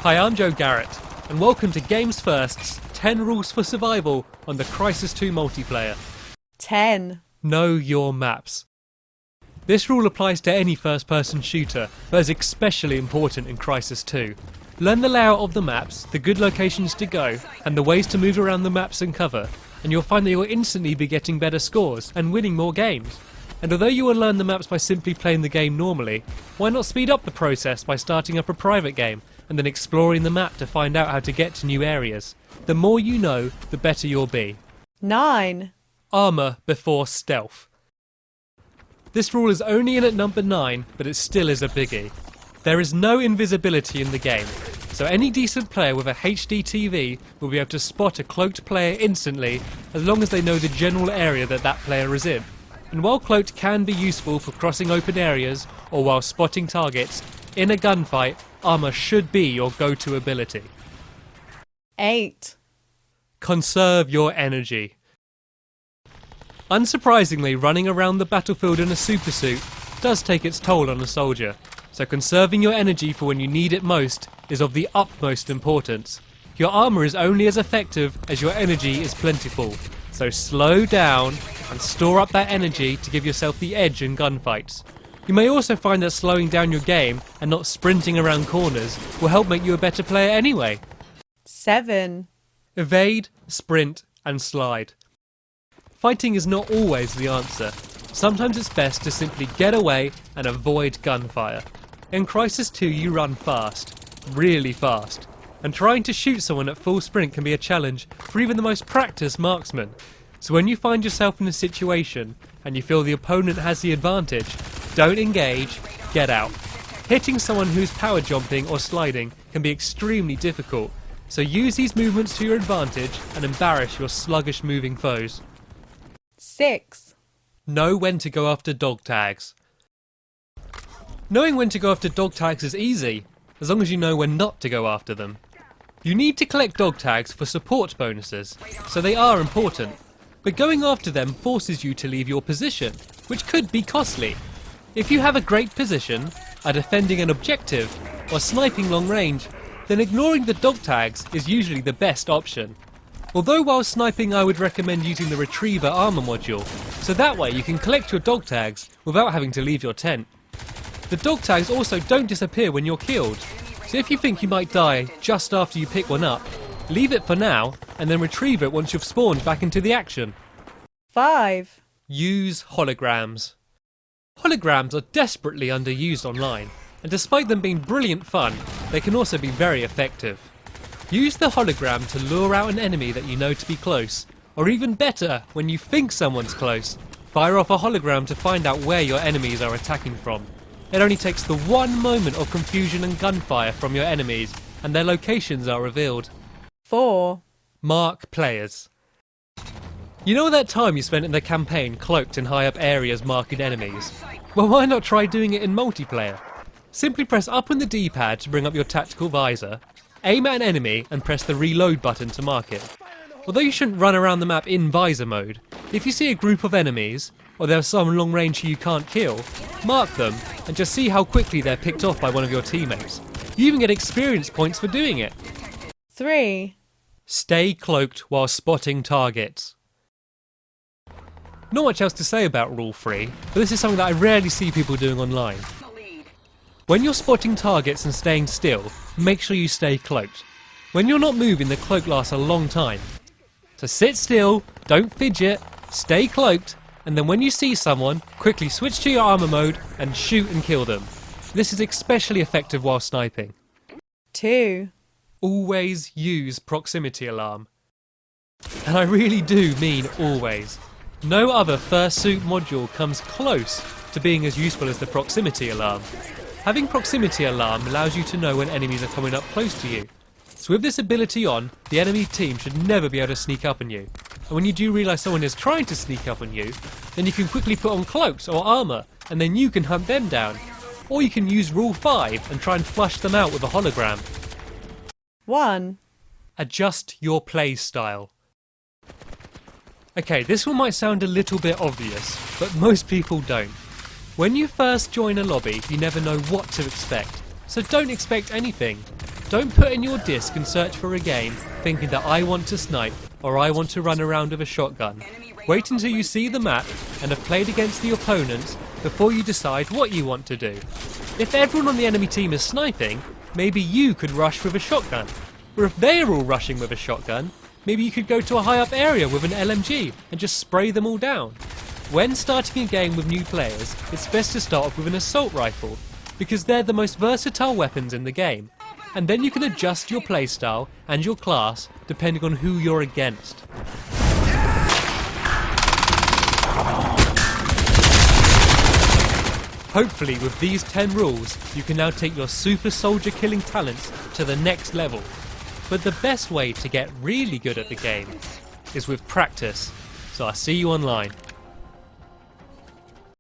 Hi, I'm Joe Garrett, and welcome to Games First's 10 Rules for Survival on the Crysis 2 multiplayer. 10. Know your maps. This rule applies to any first-person shooter, but is especially important in Crysis 2. Learn the layout of the maps, the good locations to go, and the ways to move around the maps and cover, and you'll find that you'll instantly be getting better scores and winning more games. And although you will learn the maps by simply playing the game normally, why not speed up the process by starting up a private game and then exploring the map to find out how to get to new areas? The more you know, the better you'll be. 9. Armour before stealth. This rule is only in at number 9, but it still is a biggie. There is no invisibility in the game, so any decent player with a HD TV will be able to spot a cloaked player instantly as long as they know the general area that that player is in. And while cloaked can be useful for crossing open areas or while spotting targets, in a gunfight, armour should be your go-to ability. 8. Conserve your energy. Unsurprisingly, running around the battlefield in a supersuit does take its toll on a soldier, so conserving your energy for when you need it most is of the utmost importance. Your armour is only as effective as your energy is plentiful, so slow down and store up that energy to give yourself the edge in gunfights. You may also find that slowing down your game and not sprinting around corners will help make you a better player anyway. 7. Evade, sprint and slide. Fighting is not always the answer. Sometimes it's best to simply get away and avoid gunfire. In Crysis 2 you run fast, really fast, and trying to shoot someone at full sprint can be a challenge for even the most practiced marksman. So when you find yourself in a situation and you feel the opponent has the advantage, don't engage, get out. Hitting someone who's power jumping or sliding can be extremely difficult, so use these movements to your advantage and embarrass your sluggish moving foes. 6. Know when to go after dog tags. Knowing when to go after dog tags is easy, as long as you know when not to go after them. You need to collect dog tags for support bonuses, so they are important, but going after them forces you to leave your position, which could be costly. If you have a great position, are defending an objective, or sniping long range, then ignoring the dog tags is usually the best option. Although while sniping I would recommend using the Retriever armour module, so that way you can collect your dog tags without having to leave your tent. The dog tags also don't disappear when you're killed, so if you think you might die just after you pick one up, leave it for now and then retrieve it once you've spawned back into the action. 5. Use holograms. Holograms are desperately underused online, and despite them being brilliant fun, they can also be very effective. Use the hologram to lure out an enemy that you know to be close, or even better, when you think someone's close, fire off a hologram to find out where your enemies are attacking from. It only takes the one moment of confusion and gunfire from your enemies, and their locations are revealed. 4. Mark players. You know that time you spent in the campaign cloaked in high up areas marking enemies? Well, why not try doing it in multiplayer? Simply press up on the D-pad to bring up your tactical visor, aim at an enemy and press the reload button to mark it. Although you shouldn't run around the map in visor mode, if you see a group of enemies, or there's some long range you can't kill, mark them and just see how quickly they're picked off by one of your teammates. You even get experience points for doing it. 3. Stay cloaked while spotting targets. Not much else to say about Rule 3, but this is something that I rarely see people doing online. When you're spotting targets and staying still, make sure you stay cloaked. When you're not moving, the cloak lasts a long time. So sit still, don't fidget, stay cloaked, and then when you see someone, quickly switch to your armour mode and shoot and kill them. This is especially effective while sniping. 2. Always use proximity alarm. And I really do mean always. No other fursuit module comes close to being as useful as the proximity alarm. Having proximity alarm allows you to know when enemies are coming up close to you. So with this ability on, the enemy team should never be able to sneak up on you. And when you do realise someone is trying to sneak up on you, then you can quickly put on cloaks or armour, and then you can hunt them down. Or you can use Rule 5 and try and flush them out with a hologram. 1. Adjust your play style. Okay, this one might sound a little bit obvious, but most people don't. When you first join a lobby, you never know what to expect, so don't expect anything. Don't put in your disc and search for a game thinking that I want to snipe or I want to run around with a shotgun. Wait until you see the map and have played against the opponents before you decide what you want to do. If everyone on the enemy team is sniping, maybe you could rush with a shotgun. Or if they are all rushing with a shotgun, maybe you could go to a high up area with an LMG and just spray them all down. When starting a game with new players, it's best to start off with an assault rifle, because they're the most versatile weapons in the game, and then you can adjust your playstyle and your class depending on who you're against. Hopefully with these 10 rules, you can now take your super soldier killing talents to the next level. But the best way to get really good at the game is with practice, so I'll see you online.